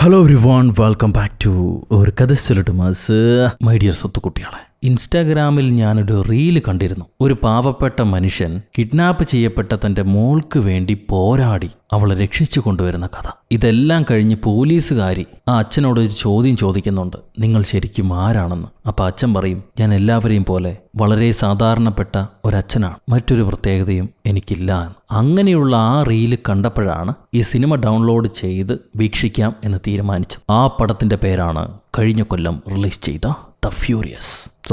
Hello everyone, welcome back to ഒരു കഥ സിലിട്ടുമാസ്. My dear സ്വത്തുകുട്ടികളെ, ഇൻസ്റ്റാഗ്രാമിൽ ഞാനൊരു റീല് കണ്ടിരുന്നു. ഒരു പാവപ്പെട്ട മനുഷ്യൻ കിഡ്നാപ്പ് ചെയ്യപ്പെട്ട തൻ്റെ മോൾക്ക് വേണ്ടി പോരാടി അവളെ രക്ഷിച്ചു കൊണ്ടുവരുന്ന കഥ. ഇതെല്ലാം കഴിഞ്ഞ് പോലീസുകാരി ആ അച്ഛനോട് ഒരു ചോദ്യം ചോദിക്കുന്നുണ്ട്, നിങ്ങൾ ശരിക്കും ആരാണെന്ന്. അപ്പം അച്ഛൻ പറയും, ഞാൻ എല്ലാവരെയും പോലെ വളരെ സാധാരണപ്പെട്ട ഒരച്ഛനാണ്, മറ്റൊരു പ്രത്യേകതയും എനിക്കില്ല എന്ന്. അങ്ങനെയുള്ള ആ റീല് കണ്ടപ്പോഴാണ് ഈ സിനിമ ഡൗൺലോഡ് ചെയ്ത് വീക്ഷിക്കാം എന്ന് തീരുമാനിച്ചത്. ആ പടത്തിൻ്റെ പേരാണ് കഴിഞ്ഞ കൊല്ലം റിലീസ് ചെയ്ത ദ ഫ്യൂരിയസ്.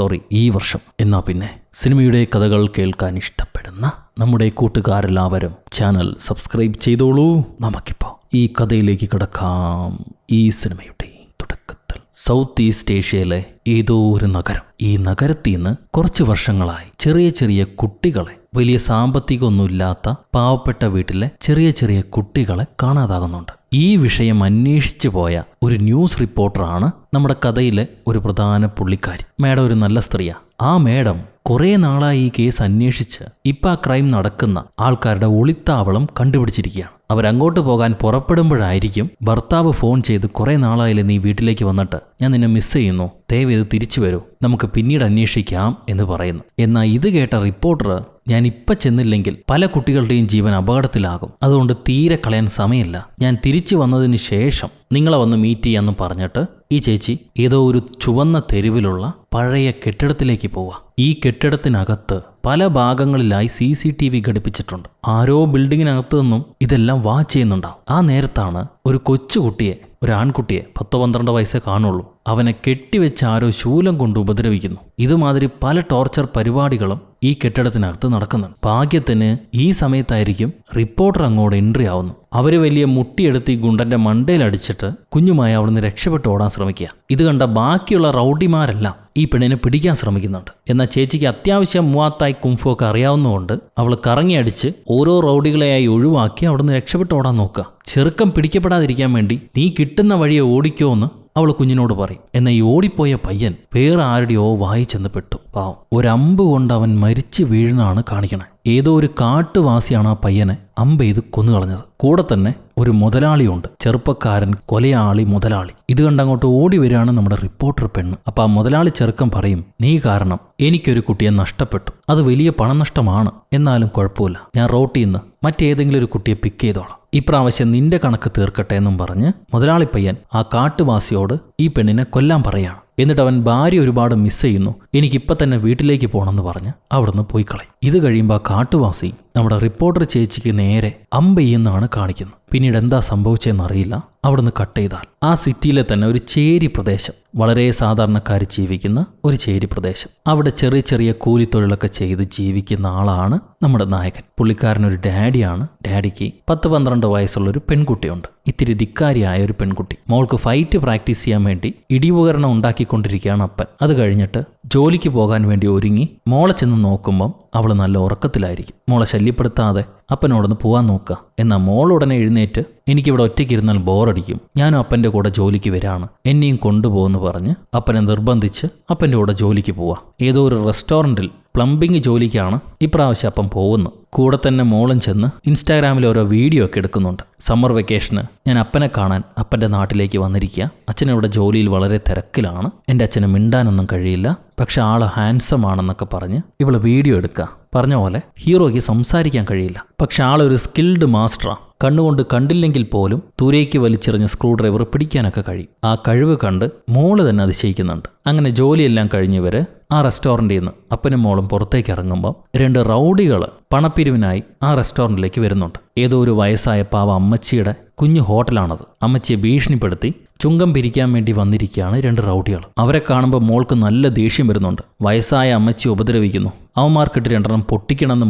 ഈ വർഷം. എന്നാ പിന്നെ സിനിമയുടെ കഥകൾ കേൾക്കാൻ ഇഷ്ടപ്പെടുന്ന നമ്മുടെ കൂട്ടുകാരെല്ലാവരും ചാനൽ സബ്സ്ക്രൈബ് ചെയ്തോളൂ. നമുക്കിപ്പോൾ ഈ കഥയിലേക്ക് കിടക്കാം. ഈ സിനിമയുടെ തുടക്കത്തിൽ സൗത്ത് ഈസ്റ്റ് ഏഷ്യയിലെ ഏതോ ഒരു നഗരം. ഈ നഗരത്തിൽ നിന്ന് കുറച്ച് വർഷങ്ങളായി ചെറിയ ചെറിയ കുട്ടികളെ, വലിയ സാമ്പത്തികമൊന്നുമില്ലാത്ത പാവപ്പെട്ട വീട്ടിലെ ചെറിയ ചെറിയ കുട്ടികളെ കാണാതാകുന്നുണ്ട്. ഈ വിഷയം അന്വേഷിച്ചു പോയ ഒരു ന്യൂസ് റിപ്പോർട്ടറാണ് നമ്മുടെ കഥയിലെ ഒരു പ്രധാന പുള്ളിക്കാരി. മേഡം ഒരു നല്ല സ്ത്രീയാ. ആ മേഡം കുറേ നാളായി ഈ കേസ് അന്വേഷിച്ച് ഇപ്പം ആ ക്രൈം നടക്കുന്ന ആൾക്കാരുടെ ഒളിത്താവളം കണ്ടുപിടിച്ചിരിക്കുകയാണ്. അവരങ്ങോട്ട് പോകാൻ പുറപ്പെടുമ്പോഴായിരിക്കും ഭർത്താവ് ഫോൺ ചെയ്ത്, കുറേ നാളായില്ലേ നീ വീട്ടിലേക്ക് വന്നിട്ട്, ഞാൻ നിന്നെ മിസ് ചെയ്യുന്നു, ദയവേത് തിരിച്ചു വരൂ, നമുക്ക് പിന്നീട് അന്വേഷിക്കാം എന്ന് പറയുന്നു. എന്നാൽ ഇത് കേട്ട റിപ്പോർട്ടർ, ഞാൻ ഇപ്പം ചെന്നില്ലെങ്കിൽ പല കുട്ടികളുടെയും ജീവൻ അപകടത്തിലാകും, അതുകൊണ്ട് തീരെ കളയാൻ സമയമില്ല, ഞാൻ തിരിച്ചു വന്നതിന് ശേഷം നിങ്ങളെ വന്ന് മീറ്റ് ചെയ്യാമെന്ന് പറഞ്ഞിട്ട് ഈ ചേച്ചി ഏതോ ഒരു ചുവന്ന തെരുവിലുള്ള പഴയ കെട്ടിടത്തിലേക്ക് പോവുക. ഈ കെട്ടിടത്തിനകത്ത് പല ഭാഗങ്ങളിലായി CCTV ഘടിപ്പിച്ചിട്ടുണ്ട്. ആരോ ബിൽഡിങ്ങിനകത്ത് നിന്നും ഇതെല്ലാം വാച്ച് ചെയ്യുന്നുണ്ടാവും. ആ നേരത്താണ് ഒരു കൊച്ചുകുട്ടിയെ, ഒരു ആൺകുട്ടിയെ, 10-12 വയസ്സേ കാണുള്ളൂ, അവനെ കെട്ടിവെച്ച് ആരോ ശൂലം കൊണ്ട് ഉപദ്രവിക്കുന്നു. ഇതുമാതിരി പല ടോർച്ചർ പരിപാടികളും ഈ കെട്ടിടത്തിനകത്ത് നടക്കുന്നുണ്ട്. ഭാഗ്യത്തിന് ഈ സമയത്തായിരിക്കും റിപ്പോർട്ടർ അങ്ങോട്ട് എൻട്രി ആവുന്നു. അവര് വലിയ മുട്ടിയെടുത്ത് ഈ ഗുണ്ടന്റെ മണ്ടയിലടിച്ചിട്ട് കുഞ്ഞുമായി അവിടുന്ന് രക്ഷപ്പെട്ട് ഓടാൻ ശ്രമിക്കുക. ഇത് കണ്ട ബാക്കിയുള്ള റൗഡിമാരെല്ലാം ഈ പെണ്ണിനെ പിടിക്കാൻ ശ്രമിക്കുന്നുണ്ട്. എന്നാൽ ചേച്ചിക്ക് അത്യാവശ്യം മുവാത്തായി കുംഫു ഒക്കെ അറിയാവുന്നതുകൊണ്ട് അവൾ കറങ്ങിയടിച്ച് ഓരോ റൗഡികളെയായി ഒഴിവാക്കി അവിടുന്ന് രക്ഷപ്പെട്ട് ഓടാൻ നോക്കുക. ചെറുക്കം പിടിക്കപ്പെടാതിരിക്കാൻ വേണ്ടി നീ കിട്ടുന്ന വഴിയെ ഓടിക്കോ എന്ന് അവൾ കുഞ്ഞിനോട് പറയും. എന്നാൽ ഈ ഓടിപ്പോയ പയ്യൻ വേറെ ആരുടെയോ വായി ചെന്ന് പെട്ടു. പാവം, ഒരമ്പ് കൊണ്ട് അവൻ മരിച്ചു വീഴുന്നാണ് കാണിക്കണേ. ഏതോ ഒരു കാട്ടുവാസിയാണ് ആ പയ്യനെ അമ്പ് ചെയ്ത് കൊന്നുകളഞ്ഞത്. കൂടെ തന്നെ ഒരു മുതലാളിയുണ്ട്, ചെറുപ്പക്കാരൻ, കൊലയാളി മുതലാളി. ഇത് കണ്ടങ്ങോട്ട് ഓടി വരികയാണ് നമ്മുടെ റിപ്പോർട്ടർ പെണ്ണ്. അപ്പം ആ മുതലാളി ചെറുക്കം പറയും, നീ കാരണം എനിക്കൊരു കുട്ടിയെ നഷ്ടപ്പെട്ടു, അത് വലിയ പണനഷ്ടമാണ്, എന്നാലും കുഴപ്പമില്ല, ഞാൻ റോട്ടിൽ നിന്ന് മറ്റേതെങ്കിലും ഒരു കുട്ടിയെ പിക്ക് ചെയ്തോളാം, ഇപ്രാവശ്യം നിന്റെ കണക്ക് തീർക്കട്ടെ എന്നും പറഞ്ഞ് മുതലാളി പയ്യൻ ആ കാട്ടുവാസിയോട് ഈ പെണ്ണിനെ കൊല്ലാൻ പറയാണ്. എന്നിട്ട് അവൻ ഭാര്യ ഒരുപാട് മിസ് ചെയ്യുന്നു, എനിക്കിപ്പം തന്നെ വീട്ടിലേക്ക് പോകണമെന്ന് പറഞ്ഞ് അവിടുന്ന് പോയി കളയും. ഇത് കഴിയുമ്പോൾ ആ കാട്ടുവാസി നമ്മുടെ റിപ്പോർട്ടർ ചേച്ചിക്ക് നേരെ അമ്പ് ചെയ്യുന്നതാണ് കാണിക്കുന്നത്. പിന്നീട് എന്താ സംഭവിച്ചതെന്നറിയില്ല. അവിടുന്ന് കട്ട് ചെയ്താൽ ആ സിറ്റിയിലെ തന്നെ ഒരു ചേരി പ്രദേശം, വളരെ സാധാരണക്കാർ ജീവിക്കുന്ന ഒരു ചേരി പ്രദേശം. അവിടെ ചെറിയ ചെറിയ കൂലിത്തൊഴിലൊക്കെ ചെയ്ത് ജീവിക്കുന്ന ആളാണ് നമ്മുടെ നായകൻ. പുള്ളിക്കാരനൊരു ഡാഡിയാണ്. ഡാഡിക്ക് 10-12 വയസ്സുള്ളൊരു പെൺകുട്ടിയുണ്ട്, ഇത്തിരി ധിക്കാരിയായ ഒരു പെൺകുട്ടി. മോൾക്ക് ഫൈറ്റ് പ്രാക്ടീസ് ചെയ്യാൻ വേണ്ടി ഇടിയുപകരണം ഉണ്ടാക്കിക്കൊണ്ടിരിക്കുകയാണ് അപ്പൻ. അത് കഴിഞ്ഞിട്ട് ജോലിക്ക് പോകാൻ വേണ്ടി ഒരുങ്ങി മോളെ ചെന്ന് നോക്കുമ്പം അവൾ നല്ല ഉറക്കത്തിലായിരിക്കും. മോളെ ശല്യപ്പെടുത്താതെ അപ്പനോടൊന്ന് പോകാൻ നോക്കുക. എന്നാൽ മോൾ ഉടനെ എഴുന്നേറ്റ്, എനിക്കിവിടെ ഒറ്റയ്ക്ക് ഇരുന്നാൽ ബോറടിക്കും, ഞാനും അപ്പൻ്റെ കൂടെ ജോലിക്ക് വരാണ്, എന്നെയും കൊണ്ടുപോകുമെന്ന് പറഞ്ഞ് അപ്പനെ നിർബന്ധിച്ച് അപ്പൻ്റെ കൂടെ ജോലിക്ക് പോവാം. ഏതോ ഒരു റെസ്റ്റോറൻറ്റിൽ പ്ലംബിംഗ് ജോലിക്കാണ് ഇപ്രാവശ്യം അപ്പം പോകുന്നു. കൂടെ തന്നെ മോളും ചെന്ന് ഇൻസ്റ്റാഗ്രാമിൽ ഓരോ വീഡിയോ ഒക്കെ എടുക്കുന്നുണ്ട്. സമ്മർ വെക്കേഷന് ഞാൻ അപ്പനെ കാണാൻ അപ്പൻ്റെ നാട്ടിലേക്ക് വന്നിരിക്കുക, അച്ഛനിവിടെ ജോലിയിൽ വളരെ തിരക്കിലാണ്, എൻ്റെ അച്ഛന് മിണ്ടാനൊന്നും കഴിയില്ല, പക്ഷെ ആള് ഹാൻസം ആണെന്നൊക്കെ പറഞ്ഞ് ഇവള് വീഡിയോ എടുക്കുക. പറഞ്ഞ പോലെ ഹീറോയ്ക്ക് സംസാരിക്കാൻ കഴിയില്ല, പക്ഷെ ആളൊരു സ്കിൽഡ് മാസ്റ്ററാണ്. കണ്ണുകൊണ്ട് കണ്ടില്ലെങ്കിൽ പോലും ദൂരേക്ക് വലിച്ചെറിഞ്ഞ് സ്ക്രൂ ഡ്രൈവർ പിടിക്കാനൊക്കെ കഴിയും. ആ കഴിവ് കണ്ട് മോള് തന്നെ അതിശയിക്കുന്നുണ്ട്. അങ്ങനെ ജോലിയെല്ലാം കഴിഞ്ഞവര് ആ റെസ്റ്റോറൻറ്റിൽ നിന്ന് അപ്പനും മോളും പുറത്തേക്ക് ഇറങ്ങുമ്പോൾ 2 റൗഡികൾ പണപ്പിരിവിനായി ആ റെസ്റ്റോറൻറ്റിലേക്ക് വരുന്നുണ്ട്. ഏതോ ഒരു വയസ്സായ പാവ അമ്മച്ചിയുടെ കുഞ്ഞു ഹോട്ടലാണത്. അമ്മച്ചിയെ ഭീഷണിപ്പെടുത്തി ചുങ്കം പിരിക്കാൻ വേണ്ടി വന്നിരിക്കുകയാണ് 2 റൗഡികൾ. അവരെ കാണുമ്പോൾ മോൾക്ക് നല്ല ദേഷ്യം വരുന്നുണ്ട്. വയസ്സായ അമ്മച്ചി ഉപദ്രവിക്കുന്നു. അവന്മാർക്കിട്ട് 2 പൊട്ടിക്കണമെന്ന്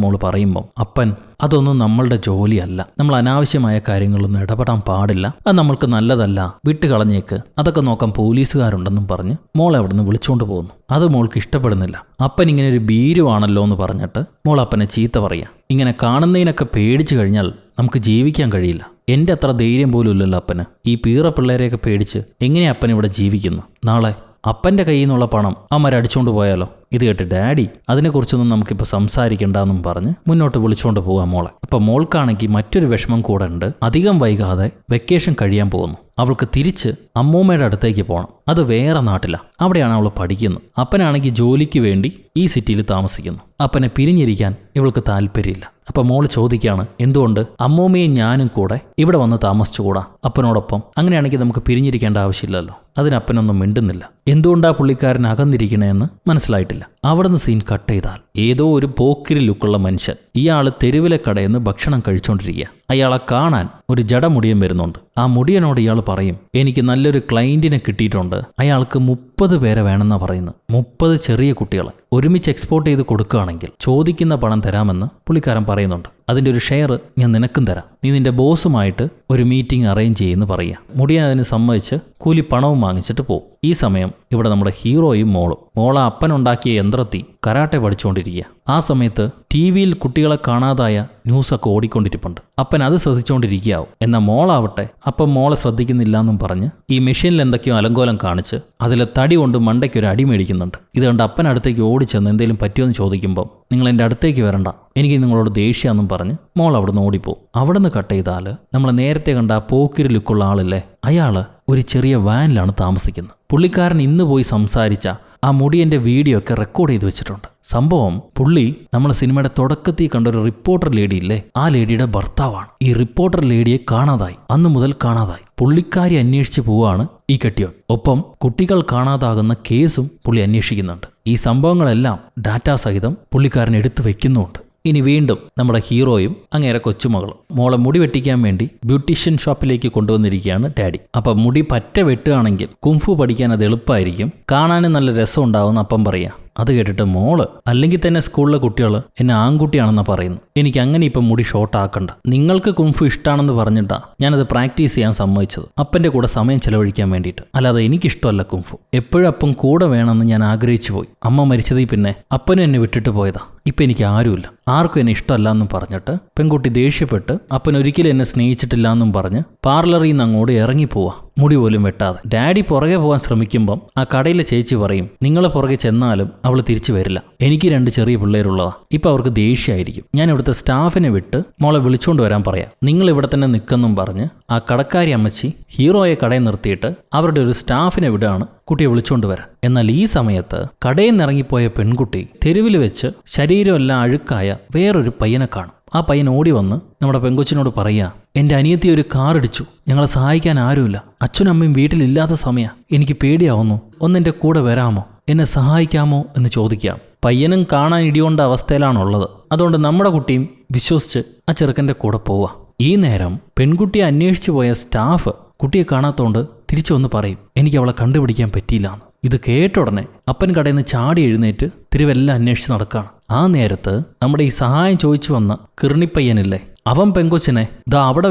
മോള് പറയുമ്പം അപ്പൻ, അതൊന്നും നമ്മളുടെ ജോലിയല്ല, നമ്മൾ അനാവശ്യമായ കാര്യങ്ങളൊന്നും ഇടപെടാൻ പാടില്ല, അത് നമ്മൾക്ക് നല്ലതല്ല, വിട്ടുകളഞ്ഞേക്ക്, അതൊക്കെ നോക്കാൻ പോലീസുകാരുണ്ടെന്നും പറഞ്ഞ് മോളെ അവിടുന്ന് വിളിച്ചുകൊണ്ട് പോകുന്നു. അത് മോൾക്ക് ഇഷ്ടപ്പെടുന്നില്ല. അപ്പൻ ഇങ്ങനെ ഒരു ഭീരുവാണല്ലോ എന്ന് പറഞ്ഞിട്ട് മോൾ അപ്പനെ ചീത്ത പറയുക. ഇങ്ങനെ കാണുന്നതിനൊക്കെ പേടിച്ചു കഴിഞ്ഞാൽ നമുക്ക് ജീവിക്കാൻ കഴിയില്ല. എൻ്റെ അത്ര ധൈര്യം പോലും ഇല്ലല്ലോ അപ്പന്. ഈ പീറ പിള്ളേരെയൊക്കെ പേടിച്ച് എങ്ങനെ അപ്പൻ ഇവിടെ ജീവിക്കുന്നു? നാളെ അപ്പൻ്റെ കയ്യിൽ നിന്നുള്ള പണം അമ്മരടിച്ചുകൊണ്ട് പോയാലോ? ഇത് കേട്ട് ഡാഡി അതിനെക്കുറിച്ചൊന്നും നമുക്കിപ്പോൾ സംസാരിക്കണ്ടെന്നും പറഞ്ഞ് മുന്നോട്ട് വിളിച്ചുകൊണ്ട് പോകാം മോളെ. അപ്പം മോൾക്കാണെങ്കിൽ മറ്റൊരു വിഷമം കൂടെ ഉണ്ട്. അധികം വൈകാതെ വെക്കേഷൻ കഴിയാൻ പോകുന്നു. അവൾക്ക് തിരിച്ച് അമ്മൂമ്മയുടെ അടുത്തേക്ക് പോകണം. അത് വേറെ നാട്ടിലാണ്. അവിടെയാണ് അവൾ പഠിക്കുന്നത്. അപ്പനാണെങ്കിൽ ജോലിക്ക് വേണ്ടി ഈ സിറ്റിയിൽ താമസിക്കുന്നു. അപ്പനെ പിരിഞ്ഞിരിക്കാൻ ഇവൾക്ക് താല്പര്യമില്ല. അപ്പം മോള് ചോദിക്കുകയാണ്, എന്തുകൊണ്ട് അമ്മൂമ്മയും ഞാനും കൂടെ ഇവിടെ വന്ന് താമസിച്ചുകൂടാ അപ്പനോടൊപ്പം? അങ്ങനെയാണെങ്കിൽ നമുക്ക് പിരിഞ്ഞിരിക്കേണ്ട ആവശ്യമില്ലല്ലോ. അതിനപ്പനൊന്നും മിണ്ടുന്നില്ല. എന്തുകൊണ്ടാ പുള്ളിക്കാരൻ അകന്നിരിക്കണേന്ന് മനസ്സിലായിട്ടില്ല. അവിടുന്ന് സീൻ കട്ട് ചെയ്താൽ ഏതോ ഒരു പോക്കിരി ലുക്കുള്ള മനുഷ്യൻ ഇയാൾ തെരുവിലെ കടയിൽ നിന്ന് ഭക്ഷണം കഴിച്ചുകൊണ്ടിരിക്കുക. അയാളെ കാണാൻ ഒരു ജടമുടിയൻ വരുന്നുണ്ട്. ആ മുടിയനോട് ഇയാൾ പറയും, എനിക്ക് നല്ലൊരു ക്ലയൻറ്റിനെ കിട്ടിയിട്ടുണ്ട്, അയാൾക്ക് 30 പേരെ വേണമെന്നാണ് പറയുന്നത്. 30 ചെറിയ കുട്ടികളെ ഒരുമിച്ച് എക്സ്പോർട്ട് ചെയ്ത് കൊടുക്കുകയാണെങ്കിൽ ചോദിക്കുന്ന പണം തരാമെന്ന് പുള്ളിക്കാരൻ പറയുന്നുണ്ട്. അതിൻ്റെ ഒരു ഷെയർ ഞാൻ നിനക്കും തരാം, നീ നിന്റെ ബോസുമായിട്ട് ഒരു മീറ്റിംഗ് അറേഞ്ച് ചെയ്യുമെന്ന് പറയുക. മുടിയൻ അതിന് സമ്മതിച്ച് കൂലി പണവും വാങ്ങിച്ചിട്ട് പോകും. ഈ സമയം ഇവിടെ നമ്മുടെ ഹീറോയും മോള അപ്പനുണ്ടാക്കിയ യന്ത്രത്തിൽ കരാട്ടെ പഠിച്ചുകൊണ്ടിരിക്കുക. ആ സമയത്ത് ടി വിയിൽ കുട്ടികളെ കാണാതായ ന്യൂസൊക്കെ ഓടിക്കൊണ്ടിരിപ്പുണ്ട്. അപ്പൻ അത് ശ്രദ്ധിച്ചുകൊണ്ടിരിക്കുകയാവും. എന്നാൽ മോളാവട്ടെ അപ്പം മോളെ ശ്രദ്ധിക്കുന്നില്ല എന്നും പറഞ്ഞ് ഈ മെഷീനിൽ എന്തൊക്കെയോ അലങ്കോലം കാണിച്ച് അതിലെ തടി കൊണ്ട് മണ്ടയ്ക്ക് ഒരു അടി മേടിക്കുന്നുണ്ട്. ഇത് കണ്ട് അപ്പൻ അടുത്തേക്ക് ഓടിച്ചെന്ന് എന്തെങ്കിലും പറ്റുമെന്ന് ചോദിക്കുമ്പോൾ, നിങ്ങൾ എൻ്റെ അടുത്തേക്ക് വരണ്ട, എനിക്ക് നിങ്ങളോട് ദേഷ്യമെന്നും പറഞ്ഞ് മോൾ അവിടുന്ന് ഓടിപ്പോവും. അവിടുന്ന് കട്ട് ചെയ്താൽ നമ്മൾ നേരത്തെ കണ്ട ആ പോക്കിരി ലുക്കുള്ള ആളില്ലേ, അയാള് ഒരു ചെറിയ വാനിലാണ് താമസിക്കുന്നത്. പുള്ളിക്കാരൻ ഇന്ന് പോയി സംസാരിച്ച ആ മുടിയൻ്റെ വീഡിയോ ഒക്കെ റെക്കോർഡ് ചെയ്ത് വെച്ചിട്ടുണ്ട്. സംഭവം പുള്ളി നമ്മൾ സിനിമയുടെ തുടക്കത്തിൽ കണ്ട ഒരു റിപ്പോർട്ടർ ലേഡി ഇല്ലേ, ആ ലേഡിയുടെ ഭർത്താവാണ്. ഈ റിപ്പോർട്ടർ ലേഡിയെ കാണാതായി, അന്ന് മുതൽ കാണാതായി. പുള്ളിക്കാരി അന്വേഷിച്ച് പോവാണ് ഈ കെട്ടിയോൻ. ഒപ്പം കുട്ടികൾ കാണാതാകുന്ന കേസും പുള്ളി അന്വേഷിക്കുന്നുണ്ട്. ഈ സംഭവങ്ങളെല്ലാം ഡാറ്റാ സഹിതം പുള്ളിക്കാരൻ എടുത്തു വെക്കുന്നുമുണ്ട്. ഇനി വീണ്ടും നമ്മുടെ ഹീറോയും അങ്ങേരെ കൊച്ചുമകളും മോളെ മുടി വെട്ടിക്കാൻ വേണ്ടി ബ്യൂട്ടീഷ്യൻ ഷോപ്പിലേക്ക് കൊണ്ടുവന്നിരിക്കുകയാണ് ഡാഡി. അപ്പം മുടി പറ്റ വെട്ടുകയാണെങ്കിൽ കുംഫു പഠിക്കാൻ അത് എളുപ്പമായിരിക്കും, കാണാനും നല്ല രസം ഉണ്ടാവുമെന്ന് അപ്പം പറയാം. അത് കേട്ടിട്ട് മോള്, അല്ലെങ്കിൽ തന്നെ സ്കൂളിലെ കുട്ടികൾ എന്നെ ആൺകുട്ടിയാണെന്ന് പറയുന്നു, എനിക്ക് അങ്ങനെ ഇപ്പം മുടി ഷോർട്ട് ആക്കണ്ട, നിങ്ങൾക്ക് കുംഫു ഇഷ്ടമാണെന്ന് പറഞ്ഞിട്ടാ ഞാനത് പ്രാക്ടീസ് ചെയ്യാൻ സമ്മതിച്ചത്, അപ്പൻ്റെ കൂടെ സമയം ചെലവഴിക്കാൻ വേണ്ടിയിട്ട്, അല്ലാതെ എനിക്കിഷ്ടമല്ല കുംഫു. എപ്പോഴും അപ്പം കൂടെ വേണമെന്ന് ഞാൻ ആഗ്രഹിച്ചു പോയി. അമ്മ മരിച്ചതിൽ പിന്നെ അപ്പനും എന്നെ വിട്ടിട്ട് പോയതാ. ഇപ്പം എനിക്ക് ആരുമില്ല, ആർക്കും എന്നെ ഇഷ്ടമല്ല എന്നും പറഞ്ഞിട്ട് പെൺകുട്ടി ദേഷ്യപ്പെട്ട് അപ്പൻ ഒരിക്കലും എന്നെ സ്നേഹിച്ചിട്ടില്ല എന്നും പറഞ്ഞ് പാർലറിൽ നിന്ന് അങ്ങോട്ട് ഇറങ്ങിപ്പോവാ, മുടി പോലും വെട്ടാതെ. ഡാഡി പുറകെ പോകാൻ ശ്രമിക്കുമ്പം ആ കടയിലെ ചേച്ചി പറയും, നിങ്ങൾ പുറകെ ചെന്നാലും അവൾ തിരിച്ചു വരില്ല, എനിക്ക് 2 ചെറിയ പിള്ളേരുള്ളതാ, ഇപ്പം അവർക്ക് ദേഷ്യമായിരിക്കും, ഞാൻ ഇവിടുത്തെ സ്റ്റാഫിനെ വിട്ട് മോളെ വിളിച്ചുകൊണ്ട് വരാൻ പറയാം, നിങ്ങൾ ഇവിടെ തന്നെ നിൽക്കെന്നും പറഞ്ഞ് ആ കടക്കാരി അമ്മച്ചി ഹീറോയെ കടയിൽ നിർത്തിയിട്ട് അവരുടെ ഒരു സ്റ്റാഫിനെ വിടാണ് കുട്ടിയെ വിളിച്ചുകൊണ്ട് വരാൻ. എന്നാൽ ഈ സമയത്ത് കടയിൽ നിന്ന് ഇറങ്ങിപ്പോയ പെൺകുട്ടി തെരുവിൽ വെച്ച് ശരീരമെല്ലാം അഴുക്കായ വേറൊരു പയ്യനെ കാണും. ആ പയ്യൻ ഓടി വന്ന് നമ്മുടെ പെങ്കൊച്ചിനോട് പറയുക, എൻ്റെ അനിയത്തി ഒരു കാർ ഇടിച്ചു, ഞങ്ങളെ സഹായിക്കാൻ ആരുമില്ല, അച്ഛനും അമ്മയും വീട്ടിലില്ലാത്ത സമയം, എനിക്ക് പേടിയാവുന്നു, ഒന്നെൻ്റെ കൂടെ വരാമോ, എന്നെ സഹായിക്കാമോ എന്ന് ചോദിക്കുകയാണ്. പയ്യനും കാണാൻ ഇടികൊണ്ട അവസ്ഥയിലാണുള്ളത്. അതുകൊണ്ട് നമ്മുടെ കുട്ടിയും വിശ്വസിച്ച് ആ ചെറുക്കൻ്റെ കൂടെ പോവുക. ഈ നേരം പെൺകുട്ടിയെ അന്വേഷിച്ചു പോയ സ്റ്റാഫ് കുട്ടിയെ കാണാത്തോണ്ട് തിരിച്ചു വന്ന് പറയും, എനിക്ക് അവളെ കണ്ടുപിടിക്കാൻ പറ്റിയില്ലാന്ന്. ഇത് കേട്ട ഉടനെ അപ്പൻ കടയിൽ നിന്ന് ചാടി എഴുന്നേറ്റ് തിരുവെല്ലാം അന്വേഷിച്ച് നടക്കുകയാണ്. ആ നേരത്ത് നമ്മുടെ ഈ സഹായം ചോദിച്ചു വന്ന കിർണിപ്പയ്യനില്ലേ, അവൻ പെങ്കൊച്ചിനെ ദാ അവിടെ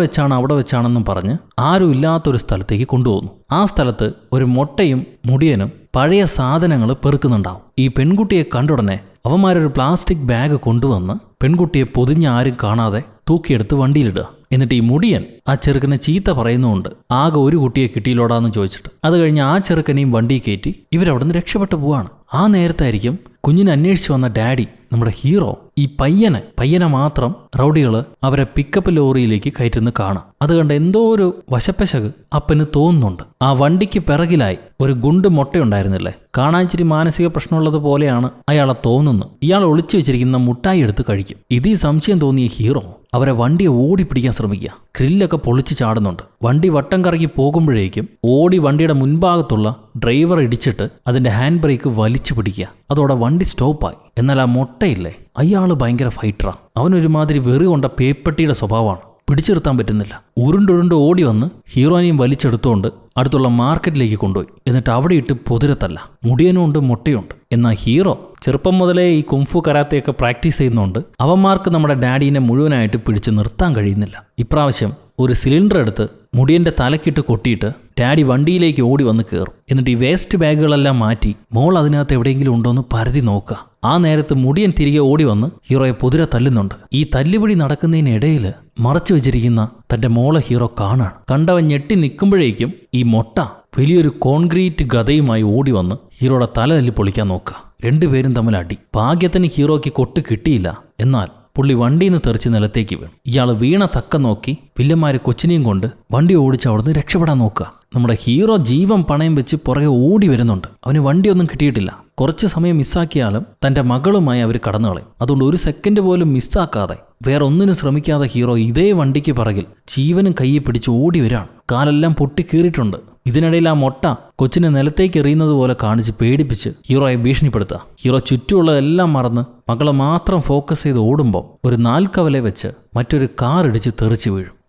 വെച്ചാണെന്നും പറഞ്ഞ് ആരും ഇല്ലാത്തൊരു സ്ഥലത്തേക്ക് കൊണ്ടുപോകുന്നു. ആ സ്ഥലത്ത് ഒരു മൊട്ടയും മുടിയനും പഴയ സാധനങ്ങൾ പെറുക്കുന്നുണ്ടാവും. ഈ പെൺകുട്ടിയെ കണ്ടുടനെ അവന്മാരൊരു പ്ലാസ്റ്റിക് ബാഗ് കൊണ്ടുവന്ന് പെൺകുട്ടിയെ പൊതിഞ്ഞ് ആരും കാണാതെ തൂക്കിയെടുത്ത് വണ്ടിയിലിടുക. എന്നിട്ട് ഈ മുടിയൻ ആ ചെറുക്കനെ ചീത്ത പറയുന്നുണ്ട്, ആകെ ഒരു കുട്ടിയെ കിട്ടിയില്ലോടാന്ന് ചോദിച്ചിട്ട്. അത് കഴിഞ്ഞ് ആ ചെറുക്കനെയും വണ്ടി കയറ്റി ഇവരവിടുന്ന് രക്ഷപ്പെട്ടു പോവാണ്. ആ നേരത്തായിരിക്കും കുഞ്ഞിനെ അന്വേഷിച്ച് വന്ന ഡാഡി നമ്മുടെ ഹീറോ ഈ പയ്യനെ മാത്രം റൗഡികൾ അവരെ പിക്കപ്പ് ലോറിയിലേക്ക് കയറ്റുന്ന കാണാം. അത് കണ്ട് എന്തോ ഒരു വശപ്പശക് അപ്പന് തോന്നുന്നുണ്ട്. ആ വണ്ടിക്ക് പിറകിലായി ഒരു ഗുണ്ട് മുട്ടയുണ്ടായിരുന്നില്ലേ, കാണാച്ചിരി മാനസിക പ്രശ്നമുള്ളത് പോലെയാണ് അയാളെ തോന്നുന്നത്. ഇയാൾ ഒളിച്ചു വെച്ചിരിക്കുന്ന മുട്ടായി എടുത്ത് കഴിക്കും. ഇതീ സംശയം തോന്നിയ ഹീറോ അവരെ വണ്ടിയെ ഓടിപ്പിടിക്കാൻ ശ്രമിക്കുക. ഗ്രില്ലൊക്കെ പൊളിച്ച് ചാടുന്നുണ്ട്. വണ്ടി വട്ടം കറങ്ങി പോകുമ്പോഴേക്കും ഓടി വണ്ടിയുടെ മുൻഭാഗത്തുള്ള ഡ്രൈവർ ഇടിച്ചിട്ട് അതിന്റെ ഹാൻഡ് ബ്രേക്ക് വലിച്ചു പിടിക്കുക. അതോടെ വണ്ടി സ്റ്റോപ്പായി. എന്നാൽ ആ മുട്ടയില്ലേ, അയാൾ ഭയങ്കര ഫൈറ്ററാ. അവനൊരുമാതിരി വെറി കൊണ്ട പേപ്പട്ടിയുടെ സ്വഭാവമാണ്, പിടിച്ചെടുത്താൻ പറ്റുന്നില്ല. ഉരുണ്ടുരുണ്ട് ഓടി വന്ന് ഹീറോയിനെയും വലിച്ചെടുത്തുകൊണ്ട് അടുത്തുള്ള മാർക്കറ്റിലേക്ക് കൊണ്ടുപോയി. എന്നിട്ട് അവിടെ ഇട്ട് പൊതിരത്തല്ല, മുടിയനുണ്ട് മുട്ടയുണ്ട്. എന്നാൽ ഹീറോ ചെറുപ്പം മുതലേ ഈ കുംഫു കരാത്തയൊക്കെ പ്രാക്ടീസ് ചെയ്യുന്നതുകൊണ്ട് അവന്മാർക്ക് നമ്മുടെ ഡാഡീനെ മുഴുവനായിട്ട് പിടിച്ച് നിർത്താൻ കഴിയുന്നില്ല. ഇപ്രാവശ്യം ഒരു സിലിണ്ടർ എടുത്ത് മുടിയൻ്റെ തലക്കിട്ട് കൊട്ടിയിട്ട് ഡാഡി വണ്ടിയിലേക്ക് ഓടി വന്ന് കയറും. എന്നിട്ട് ഈ വേസ്റ്റ് ബാഗുകളെല്ലാം മാറ്റി മോൾ അതിനകത്ത് എവിടെയെങ്കിലും ഉണ്ടോയെന്ന് പരതി നോക്കുക. ആ നേരത്ത് മുടിയൻ തിരികെ ഓടി വന്ന് ഹീറോയെ പൊതിര തല്ലുന്നുണ്ട്. ഈ തല്ലുപിടി നടക്കുന്നതിനിടയിൽ മറച്ചു വെച്ചിരിക്കുന്ന തൻ്റെ മോളെ ഹീറോ കാണാണ്. കണ്ടവൻ ഞെട്ടി നിൽക്കുമ്പോഴേക്കും ഈ മൊട്ട വലിയൊരു കോൺക്രീറ്റ് ഗതയുമായി ഓടി വന്ന് ഹീറോയുടെ തല തല്ലി പൊളിക്കാൻ നോക്കുക. രണ്ടുപേരും തമ്മിൽ അടി. ഭാഗ്യത്തിന് ഹീറോയ്ക്ക് കൊട്ട് കിട്ടിയില്ല. എന്നാൽ പുള്ളി വണ്ടിയിൽ നിന്ന് തെറിച്ച് നിലത്തേക്ക് വീണു. ഇയാൾ വീണ തക്ക നോക്കി വില്ലന്മാര് കൊച്ചിനെയും കൊണ്ട് വണ്ടി ഓടിച്ച് അവിടുന്ന് രക്ഷപ്പെടാൻ നോക്കുക. നമ്മുടെ ഹീറോ ജീവൻ പണയം വെച്ച് പുറകെ ഓടി വരുന്നുണ്ട്. അവന് വണ്ടിയൊന്നും കിട്ടിയിട്ടില്ല. കുറച്ച് സമയം മിസ്സാക്കിയാലും തൻ്റെ മകളുമായി അവർ കടന്നു കളയും. അതുകൊണ്ട് ഒരു സെക്കൻഡ് പോലും മിസ്സാക്കാതെ വേറെ ഒന്നിനും ശ്രമിക്കാതെ ഹീറോ ഇതേ വണ്ടിക്ക് പിറകിൽ ജീവനും കയ്യെ പിടിച്ച് ഓടി വരികയാണ്. കാലെല്ലാം പൊട്ടിക്കീറിയിട്ടുണ്ട്. ഇതിനിടയിൽ ആ മൊട്ട കൊച്ചിനെ നിലത്തേക്ക് എറിയുന്നത് പോലെ കാണിച്ച് പേടിപ്പിച്ച് ഹീറോയെ ഭീഷണിപ്പെടുത്തുക. ഹീറോ ചുറ്റുമുള്ളതെല്ലാം മറന്ന് മകളെ മാത്രം ഫോക്കസ് ചെയ്ത് ഓടുമ്പോൾ ഒരു നാൽക്കവലെ വെച്ച് മറ്റൊരു കാർ ഇടിച്ച്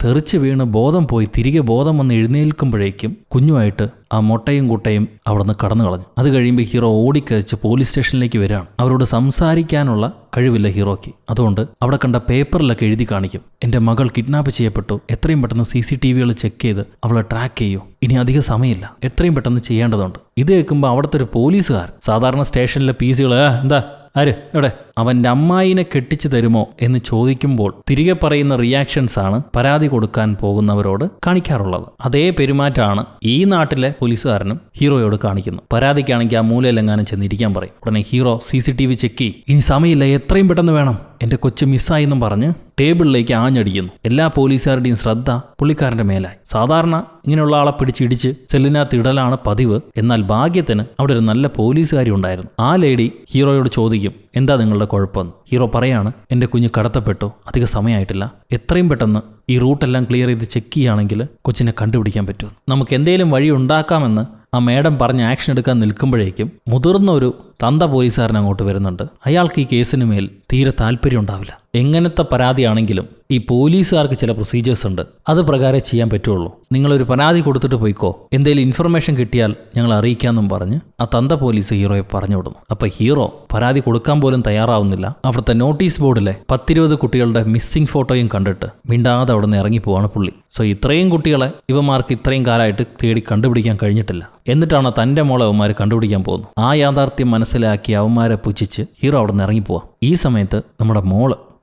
തെറിച്ച് വീണ് ബോധം പോയി തിരികെ ബോധം വന്ന് എഴുന്നേൽക്കുമ്പോഴേക്കും കുഞ്ഞുമായിട്ട് ആ മൊട്ടയും കുട്ടയും അവിടെ നിന്ന് കടന്നു കളഞ്ഞു. അത് കഴിയുമ്പോൾ ഹീറോ ഓടിക്കഴിച്ച് പോലീസ് സ്റ്റേഷനിലേക്ക് വരികയാണ്. അവരോട് സംസാരിക്കാനുള്ള കഴിവില്ല ഹീറോയ്ക്ക്. അതുകൊണ്ട് അവിടെ കണ്ട പേപ്പറിലൊക്കെ എഴുതി കാണിക്കും, എൻ്റെ മകൾ കിഡ്നാപ്പ് ചെയ്യപ്പെട്ടു, എത്രയും പെട്ടെന്ന് CCTVകൾ ചെക്ക് ചെയ്ത് അവളെ ട്രാക്ക് ചെയ്യൂ, ഇനി അധിക സമയമില്ല, എത്രയും പെട്ടെന്ന് ചെയ്യേണ്ടതുണ്ട്. ഇത് കേൾക്കുമ്പോൾ അവിടുത്തെ ഒരു പോലീസുകാർ സാധാരണ സ്റ്റേഷനിലെ PC എന്താ ആര് എവിടെ അവൻ്റെ അമ്മായിനെ കെട്ടിച്ചു തരുമോ എന്ന് ചോദിക്കുമ്പോൾ തിരികെ പറയുന്ന റിയാക്ഷൻസ് ആണ് പരാതി കൊടുക്കാൻ പോകുന്നവരോട് കാണിക്കാറുള്ളത്. അതേ പെരുമാറ്റമാണ് ഈ നാട്ടിലെ പോലീസുകാരനും ഹീറോയോട് കാണിക്കുന്നത്. പരാതിക്കാണെങ്കിൽ ആ മൂലയിലെങ്ങാനും ചെന്നിരിക്കാൻ പറയും. ഉടനെ ഹീറോ CCTV ചെക്ക് ചെയ്യും. ഇനി സമയമില്ല, എത്രയും പെട്ടെന്ന് വേണം, എൻ്റെ കൊച്ചു മിസ്സായെന്നും പറഞ്ഞ് ടേബിളിലേക്ക് ആഞ്ഞടിക്കുന്നു. എല്ലാ പോലീസുകാരുടെയും ശ്രദ്ധ പുള്ളിക്കാരൻ്റെ മേലായി. സാധാരണ ഇങ്ങനെയുള്ള ആളെ പിടിച്ചിടിച്ച് സെല്ലിനകത്ത് ഇടലാണ് പതിവ്. എന്നാൽ ഭാഗ്യത്തിന് അവിടെ ഒരു നല്ല പോലീസുകാരി ഉണ്ടായിരുന്നു. ആ ലേഡി ഹീറോയോട് ചോദിക്കും, എന്താ നിങ്ങളുടെ കുഴപ്പമെന്ന്. ഹീറോ പറയാണ്, എൻ്റെ കുഞ്ഞ് കടത്തപ്പെട്ടു, അധിക സമയമായിട്ടില്ല, എത്രയും പെട്ടെന്ന് ഈ റൂട്ടെല്ലാം ക്ലിയർ ചെയ്ത് ചെക്ക് ചെയ്യുകയാണെങ്കിൽ കൊച്ചിനെ കണ്ടുപിടിക്കാൻ പറ്റുമോ, നമുക്ക് എന്തെങ്കിലും വഴി ഉണ്ടാക്കാമെന്ന് ആ മേഡം പറഞ്ഞ് ആക്ഷൻ എടുക്കാൻ നിൽക്കുമ്പോഴേക്കും മുതിർന്ന ഒരു തന്ത പോലീസുകാരൻ അങ്ങോട്ട് വരുന്നുണ്ട്. അയാൾക്ക് ഈ കേസിന് മേൽ തീരെ താല്പര്യം ഉണ്ടാവില്ല. എങ്ങനത്തെ പരാതിയാണെങ്കിലും ഈ പോലീസുകാർക്ക് ചില പ്രൊസീജിയേഴ്സ് ഉണ്ട്, അത് പ്രകാരം ചെയ്യാൻ പറ്റുള്ളൂ. നിങ്ങളൊരു പരാതി കൊടുത്തിട്ട് പോയിക്കോ, എന്തെങ്കിലും ഇൻഫർമേഷൻ കിട്ടിയാൽ ഞങ്ങൾ അറിയിക്കാമെന്നും പറഞ്ഞ് ആ തന്ത പോലീസ് ഹീറോയെ പറഞ്ഞു വിടുന്നു. അപ്പോൾ ഹീറോ പരാതി കൊടുക്കാൻ പോലും തയ്യാറാവുന്നില്ല. അവിടുത്തെ നോട്ടീസ് ബോർഡിലെ 10-20 കുട്ടികളുടെ മിസ്സിംഗ് ഫോട്ടോയും കണ്ടിട്ട് മിണ്ടാതെ അവിടെ നിന്ന് ഇറങ്ങിപ്പോവാണ് പുള്ളി. സോ ഇത്രയും കുട്ടികളെ ഇവന്മാർക്ക് ഇത്രയും കാലമായിട്ട് തേടി കണ്ടുപിടിക്കാൻ കഴിഞ്ഞിട്ടില്ല. എന്നിട്ടാണ് തൻ്റെ മോളെ അവന്മാർ കണ്ടുപിടിക്കാൻ പോകുന്നത്. ആ യാഥാർത്ഥ്യം മനസ്സിലാക്കി അവന്മാരെ പുച്ഛിച്ച് ഹീറോ അവിടെ നിന്ന് ഇറങ്ങിപ്പോവാം. ഈ സമയത്ത് നമ്മുടെ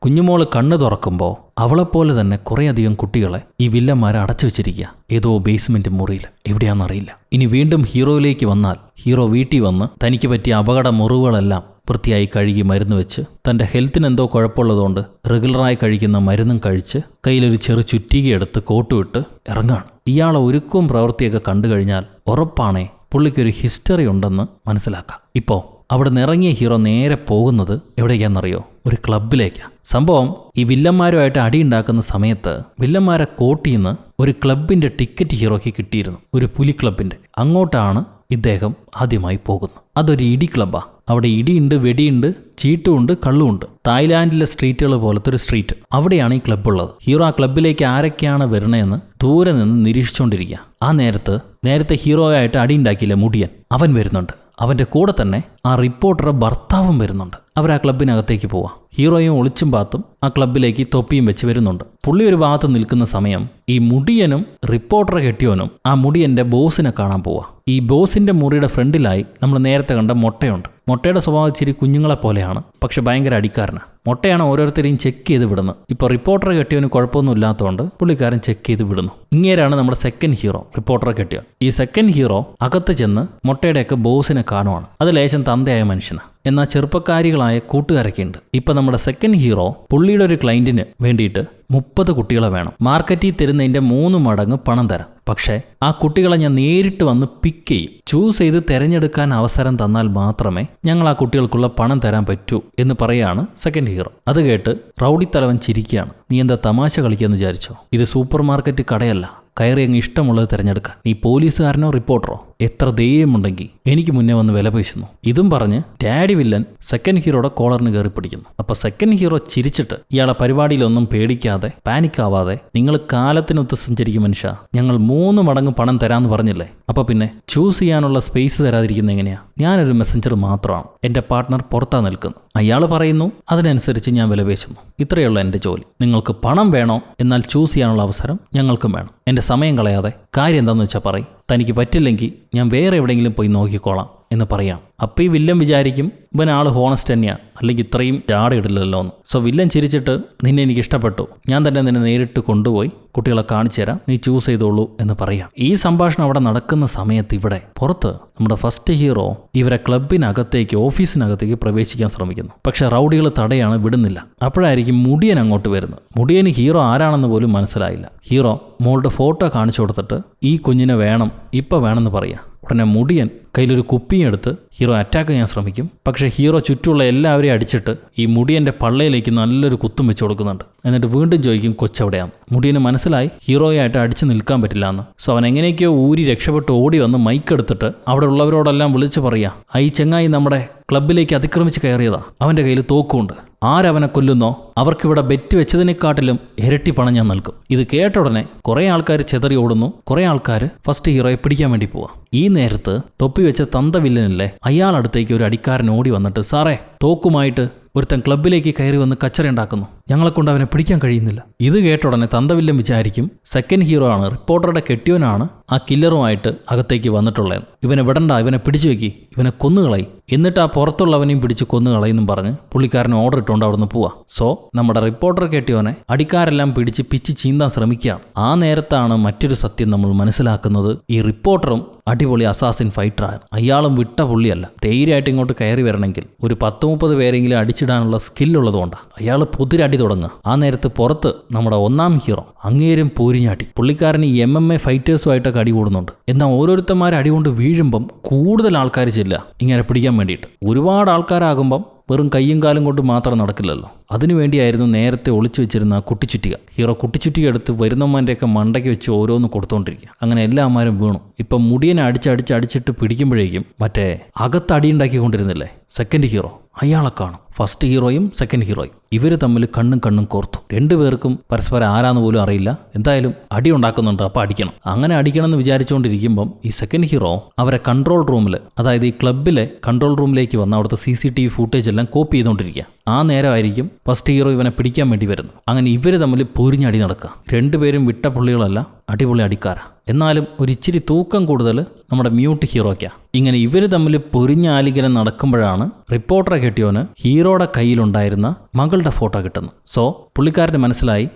കുഞ്ഞുമോള് കണ്ണ് തുറക്കുമ്പോൾ അവളെപ്പോലെ തന്നെ കുറേയധികം കുട്ടികളെ ഈ വില്ലന്മാരെ അടച്ചു വെച്ചിരിക്കുക ഏതോ ബേസ്മെന്റ് മുറിയിൽ, എവിടെയാണെന്നറിയില്ല. ഇനി വീണ്ടും ഹീറോയിലേക്ക് വന്നാൽ ഹീറോ വീട്ടിൽ വന്ന് തനിക്ക് പറ്റിയ അപകട മുറിവുകളെല്ലാം വൃത്തിയായി കഴുകി മരുന്ന് വെച്ച് തൻ്റെ ഹെൽത്തിന് എന്തോ കുഴപ്പമുള്ളതുകൊണ്ട് റെഗുലറായി കഴിക്കുന്ന മരുന്നും കഴിച്ച് കയ്യിലൊരു ചെറു ചുറ്റികയെടുത്ത് കോട്ടുവിട്ട് ഇറങ്ങാണ്. ഇയാളെ ഒരുക്കവും പ്രവൃത്തിയൊക്കെ കണ്ടു കഴിഞ്ഞാൽ ഉറപ്പാണേ പുള്ളിക്കൊരു ഹിസ്റ്ററി ഉണ്ടെന്ന് മനസ്സിലാക്കാം. ഇപ്പോൾ അവിടെ നിന്ന് ഇറങ്ങിയ ഹീറോ നേരെ പോകുന്നത് എവിടേക്കാണെന്നറിയോ? ഒരു ക്ലബിലേക്കാണ്. സംഭവം ഈ വില്ലന്മാരുമായിട്ട് അടിയുണ്ടാക്കുന്ന സമയത്ത് വില്ലന്മാരെ കോട്ടിന്ന് ഒരു ക്ലബിൻ്റെ ടിക്കറ്റ് ഹീറോയ്ക്ക് കിട്ടിയിരുന്നു, ഒരു പുലി ക്ലബിൻ്റെ. അങ്ങോട്ടാണ് ഇദ്ദേഹം ആദ്യമായി പോകുന്നത്. അതൊരു ഇടി ക്ലബ്ബാണ്. അവിടെ ഇടിയുണ്ട്, വെടിയുണ്ട്, ചീട്ടുമുണ്ട്, കള്ളുമുണ്ട്. തായ്ലാൻഡിലെ സ്ട്രീറ്റുകൾ പോലത്തെ ഒരു സ്ട്രീറ്റ്, അവിടെയാണ് ഈ ക്ലബ്ബുള്ളത്. ഹീറോ ആ ക്ലബിലേക്ക് ആരൊക്കെയാണ് വരണതെന്ന് ദൂരെ നിന്ന് നിരീക്ഷിച്ചുകൊണ്ടിരിക്കുക. ആ നേരത്തെ ഹീറോയായിട്ട് അടിയുണ്ടാക്കിയില്ലേ മുടിയൻ, അവൻ വരുന്നുണ്ട്. അവൻ്റെ കൂടെ തന്നെ ആ റിപ്പോർട്ടറുടെ ഭർത്താവും വരുന്നുണ്ട്. അവർ ആ ക്ലബിനകത്തേക്ക് പോവാം. ഹീറോയും ഒളിച്ചും പാത്തും ആ ക്ലബിലേക്ക് തൊപ്പിയും വെച്ച് വരുന്നുണ്ട്. പുള്ളി ഒരു ഭാഗത്ത് നിൽക്കുന്ന സമയം ഈ മുടിയനും റിപ്പോർട്ടറെ കെട്ടിയവനും ആ മുടിയൻ്റെ ബോസിനെ കാണാൻ പോവാം. ഈ ബോസിൻ്റെ മുറിയുടെ ഫ്രണ്ടിലായി നമ്മൾ നേരത്തെ കണ്ട മൊട്ടയുണ്ട്. മൊട്ടയുടെ സ്വഭാവം ഇച്ചിരി കുഞ്ഞുങ്ങളെ പോലെയാണ്, പക്ഷെ ഭയങ്കര അടിക്കാരനാണ്. മൊട്ടയാണ് ഓരോരുത്തരെയും ചെക്ക് ചെയ്ത് വിടുന്നത്. ഇപ്പോൾ റിപ്പോർട്ടറെ കെട്ടിയവന് കുഴപ്പമൊന്നും ഇല്ലാത്തതുകൊണ്ട് പുള്ളിക്കാരൻ ചെക്ക് ചെയ്ത് വിടുന്നു. ഇങ്ങേരാണ് നമ്മുടെ സെക്കൻഡ് ഹീറോ, റിപ്പോർട്ടറെ കെട്ടിയവൻ. ഈ സെക്കൻഡ് ഹീറോ അകത്ത് ചെന്ന് മൊട്ടയുടെയൊക്കെ ബോസിനെ കാണുവാണ്. അത് ലേശം തന്തയായ മനുഷ്യനാണ്. എന്നാൽ ചെറുപ്പക്കാരികളായ കൂട്ടുകാരൊക്കെ ഉണ്ട്. ഇപ്പം നമ്മുടെ സെക്കൻഡ് ഹീറോ പുള്ളിയുടെ ഒരു ക്ലയൻറ്റിന് വേണ്ടിയിട്ട് 30 കുട്ടികളെ വേണം. മാർക്കറ്റിൽ തരുന്നതിൻ്റെ 3 മടങ്ങ് പണം തരാം. പക്ഷേ ആ കുട്ടികളെ ഞാൻ നേരിട്ട് വന്ന് പിക്ക് ചെയ്യും. ചൂസ് ചെയ്ത് തിരഞ്ഞെടുക്കാൻ അവസരം തന്നാൽ മാത്രമേ ഞങ്ങൾ ആ കുട്ടികൾക്കുള്ള പണം തരാൻ പറ്റൂ എന്ന് പറയാണ് സെക്കൻഡ് ഹീറോ. അത് കേട്ട് റൗഡി തലവൻ ചിരിക്കുകയാണ്. നീ എന്താ തമാശ കളിക്കാന്ന് വിചാരിച്ചോ? ഇത് സൂപ്പർ മാർക്കറ്റ് കടയല്ല, കയറി അങ്ങ് ഇഷ്ടമുള്ളത് തിരഞ്ഞെടുക്കാൻ. നീ പോലീസുകാരനോ റിപ്പോർട്ടറോ എത്ര ധൈര്യമുണ്ടെങ്കിൽ എനിക്ക് മുന്നേ വന്ന് വില പേശുന്നു. ഇതും പറഞ്ഞ് ഡാഡി വില്ലൻ സെക്കൻഡ് ഹീറോയുടെ കോളറിന് കയറി പിടിക്കുന്നു. അപ്പൊ സെക്കൻഡ് ഹീറോ ചിരിച്ചിട്ട് ഇയാളെ പരിപാടിയിലൊന്നും പേടിക്കാതെ പാനിക്കാവാതെ, നിങ്ങൾ കാലത്തിനൊത്ത് സഞ്ചരിക്കും മനുഷ്യ, ഞങ്ങൾ 3 മടങ്ങ് പണം തരാമെന്ന് പറഞ്ഞില്ലേ, അപ്പൊ പിന്നെ ചൂസ് ചെയ്യാനുള്ള സ്പേസ് തരാതിരിക്കുന്ന എങ്ങനെയാ? ഞാനൊരു മെസ്സഞ്ചർ മാത്രമാണ്, എൻ്റെ പാർട്ട്ണർ പുറത്താ നിൽക്കുന്നു. അയാൾ പറയുന്നു, അതിനനുസരിച്ച് ഞാൻ വില പേശുന്നു. ഇത്രയുള്ള എൻ്റെ ജോലി. നിങ്ങൾക്ക് പണം വേണോ? എന്നാൽ ചൂസ് ചെയ്യാനുള്ള അവസരം ഞങ്ങൾക്കും വേണം. എൻ്റെ സമയം കളയാതെ കാര്യം എന്താണെന്ന് വെച്ചാൽ പറയും. തനിക്ക് പറ്റില്ലെങ്കിൽ ഞാൻ വേറെ എവിടെയെങ്കിലും പോയി നോക്കിക്കോളാം എന്ന് പറയാം. അപ്പം ഈ വില്ലൻ വിചാരിക്കും ഇവൻ ആൾ ഹോണസ്റ്റ് തന്നെയാണ്, അല്ലെങ്കിൽ ഇത്രയും ജാടയിടില്ലല്ലോ എന്ന്. സോ വില്ലൻ ചിരിച്ചിട്ട് നിന്നെ എനിക്ക് ഇഷ്ടപ്പെട്ടു, ഞാൻ തന്നെ നിന്നെ നേരിട്ട് കൊണ്ടുപോയി കുട്ടികളെ കാണിച്ചു തരാം, നീ ചൂസ് ചെയ്തോളൂ എന്ന് പറയാം. ഈ സംഭാഷണം അവിടെ നടക്കുന്ന സമയത്ത് ഇവിടെ പുറത്ത് നമ്മുടെ ഫസ്റ്റ് ഹീറോ ഇവരെ ക്ലബിനകത്തേക്ക് ഓഫീസിനകത്തേക്ക് പ്രവേശിക്കാൻ ശ്രമിക്കുന്നു. പക്ഷെ റൗഡികൾ തടയാണ്, വിടുന്നില്ല. അപ്പോഴായിരിക്കും മുടിയൻ അങ്ങോട്ട് വരുന്നത്. മുടിയന് ഹീറോ ആരാണെന്ന് പോലും മനസ്സിലായില്ല. ഹീറോ മോളുടെ ഫോട്ടോ കാണിച്ചു കൊടുത്തിട്ട് ഈ കുഞ്ഞിനെ വേണം, ഇപ്പം വേണമെന്ന് പറയാം. ഉടനെ മുടിയൻ കയ്യിലൊരു കുപ്പിയും എടുത്ത് ഹീറോ അറ്റാക്ക് ചെയ്യാൻ ശ്രമിക്കും. പക്ഷേ ഹീറോ ചുറ്റുമുള്ള എല്ലാവരെയും അടിച്ചിട്ട് ഈ മുടിയൻ്റെ പള്ളയിലേക്ക് നല്ലൊരു കുത്തും വെച്ച് കൊടുക്കുന്നുണ്ട്. എന്നിട്ട് വീണ്ടും ചോദിക്കും കൊച്ചെവിടെയാണ്. മുടിയന് മനസ്സിലായി ഹീറോയായിട്ട് അടിച്ചു നിൽക്കാൻ പറ്റില്ല എന്ന്. സോ അവൻ എങ്ങനെയൊക്കെയോ ഊരി രക്ഷപ്പെട്ട് ഓടി വന്ന് മൈക്ക് എടുത്തിട്ട് അവിടെ ഉള്ളവരോടെല്ലാം വിളിച്ച് പറയാ, ഈ ചെങ്ങായി നമ്മുടെ ക്ലബിലേക്ക് അതിക്രമിച്ച് കയറിയതാ, അവൻ്റെ കയ്യിൽ തോക്കുണ്ട്, ആരവനെ കൊല്ലുന്നോ അവർക്കിവിടെ ബെറ്റ് വെച്ചതിനെക്കാട്ടിലും ഇരട്ടി പണം ഞാൻ നൽകും. ഇത് കേട്ട ഉടനെ കുറേ ആൾക്കാർ ചെതറി ഓടുന്നു. കുറേ ആൾക്കാർ ഫസ്റ്റ് ഹീറോയെ പിടിക്കാൻ വേണ്ടി പോവാ. ഈ നേരത്ത് തൊപ്പി വെച്ച തന്ത വില്ലനില്ലേ അയാളടുത്തേക്ക് ഒരു അടിക്കാരൻ ഓടി വന്നിട്ട്, സാറേ തോക്കുമായിട്ട് ഒരുത്തൻ ക്ലബിലേക്ക് കയറി വന്ന് കച്ചറയുണ്ടാക്കുന്നു, ഞങ്ങളെ കൊണ്ട് അവനെ പിടിക്കാൻ കഴിയുന്നില്ല. ഇത് കേട്ട ഉടനെ തന്തവില്ലൻ വിചാരിക്കും സെക്കൻഡ് ഹീറോ ആണ്, റിപ്പോർട്ടറുടെ കെട്ടിയവനാണ് ആ കില്ലറുമായിട്ട് അകത്തേക്ക് വന്നിട്ടുള്ളത്. ഇവനെ വിടണ്ട, ഇവനെ പിടിച്ചു വെക്കി, ഇവനെ കൊന്നുകളയും, എന്നിട്ട് ആ പുറത്തുള്ളവനെയും പിടിച്ച് കൊന്നുകളയെന്നും പറഞ്ഞ് പുള്ളിക്കാരന് ഓർഡർ ഇട്ടുകൊണ്ട് അവിടെ നിന്ന് പോവാ. സോ നമ്മുടെ റിപ്പോർട്ടർ കെട്ടിയവനെ അടിക്കാരെല്ലാം പിടിച്ച് പിച്ച് ചീന്താൻ ശ്രമിക്കുകയാണ്. ആ നേരത്താണ് മറ്റൊരു സത്യം നമ്മൾ മനസ്സിലാക്കുന്നത്. ഈ റിപ്പോർട്ടറും അടിപൊളി അസാസിൻ ഫൈറ്ററാണ്. അയാളും വിട്ട പുള്ളിയല്ല. ധൈര്യമായിട്ട് ഇങ്ങോട്ട് കയറി വരണമെങ്കിൽ ഒരു 10-30 പേരെങ്കിലും അടിച്ചിടാനുള്ള സ്കില്ലുള്ളതുകൊണ്ടാണ് അയാൾ പൊതിരടി തുടങ്ങുക. ആ നേരത്ത് പുറത്ത് നമ്മുടെ ഒന്നാം ഹീറോ അങ്ങേരും പൂരിഞ്ഞാട്ടി. പുള്ളിക്കാരൻ ഈ MMA ഫൈറ്റേഴ്സുമായിട്ടൊക്കെ അടി കൂടുന്നുണ്ട്. എന്നാൽ ഓരോരുത്തന്മാർ അടി കൊണ്ട് വീഴുമ്പം കൂടുതൽ ആൾക്കാർ ചെല്ലുക ഇങ്ങനെ പിടിക്കാൻ വേണ്ടിയിട്ട്. ഒരുപാട് ആൾക്കാരാകുമ്പം വെറും കയ്യും കാലും കൊണ്ട് മാത്രം നടക്കില്ലല്ലോ. അതിനുവേണ്ടിയായിരുന്നു നേരത്തെ ഒളിച്ചു വെച്ചിരുന്ന കുട്ടിച്ചുറ്റിക. ഹീറോ കുട്ടിച്ചുറ്റിക എടുത്ത് വരുന്നവന്റെയൊക്കെ മണ്ടയ്ക്ക് വെച്ച് ഓരോന്ന് കൊടുത്തോണ്ടിരിക്കുക. അങ്ങനെ എല്ലാമാരും വീണു. ഇപ്പം മുടിയനെ അടിച്ചിട്ട് പിടിക്കുമ്പോഴേക്കും മറ്റേ അകത്തടിയുണ്ടാക്കിക്കൊണ്ടിരുന്നില്ലേ സെക്കൻഡ് ഹീറോ, അയാളെ കാണും. ഫസ്റ്റ് ഹീറോയും സെക്കൻഡ് ഹീറോയും ഇവർ തമ്മിൽ കണ്ണും കോർത്തു. രണ്ടുപേർക്കും പരസ്പരം ആരാന്ന് പോലും അറിയില്ല. എന്തായാലും അടി ഉണ്ടാക്കുന്നുണ്ട്, അപ്പം അടിക്കണം. അങ്ങനെ അടിക്കണം എന്ന് വിചാരിച്ചുകൊണ്ടിരിക്കുമ്പം ഈ സെക്കൻഡ് ഹീറോ അവരെ കൺട്രോൾ റൂമിൽ, അതായത് ഈ ക്ലബിലെ കൺട്രോൾ റൂമിലേക്ക് വന്ന് അവിടുത്തെ CCTV ഫൂട്ടേജ് എല്ലാം കോപ്പി ചെയ്തുകൊണ്ടിരിക്കുക. ആ നേരമായിരിക്കും ഫസ്റ്റ് ഹീറോ ഇവനെ പിടിക്കാൻ വേണ്ടി വരുന്നത്. അങ്ങനെ ഇവർ തമ്മിൽ പൊരിഞ്ഞടി നടക്കുക. രണ്ടുപേരും വിട്ട പുള്ളികളല്ല, അടിപൊളി അടിക്കാരാ. എന്നാലും ഒരു ഇച്ചിരി തൂക്കം കൂടുതൽ നമ്മുടെ മ്യൂട്ട് ഹീറോയ്ക്കാ. ഇങ്ങനെ ഇവർ തമ്മിൽ പൊരിഞ്ഞാലികനം നടക്കുമ്പോഴാണ് റിപ്പോർട്ടറെ കെട്ടിയോന് ഹീറോയുടെ കയ്യിലുണ്ടായിരുന്ന മകളുടെ ഫോട്ടോ കിട്ടുന്നത്. സോ പുള്ളിക്കാരന് മനസ്സിലായി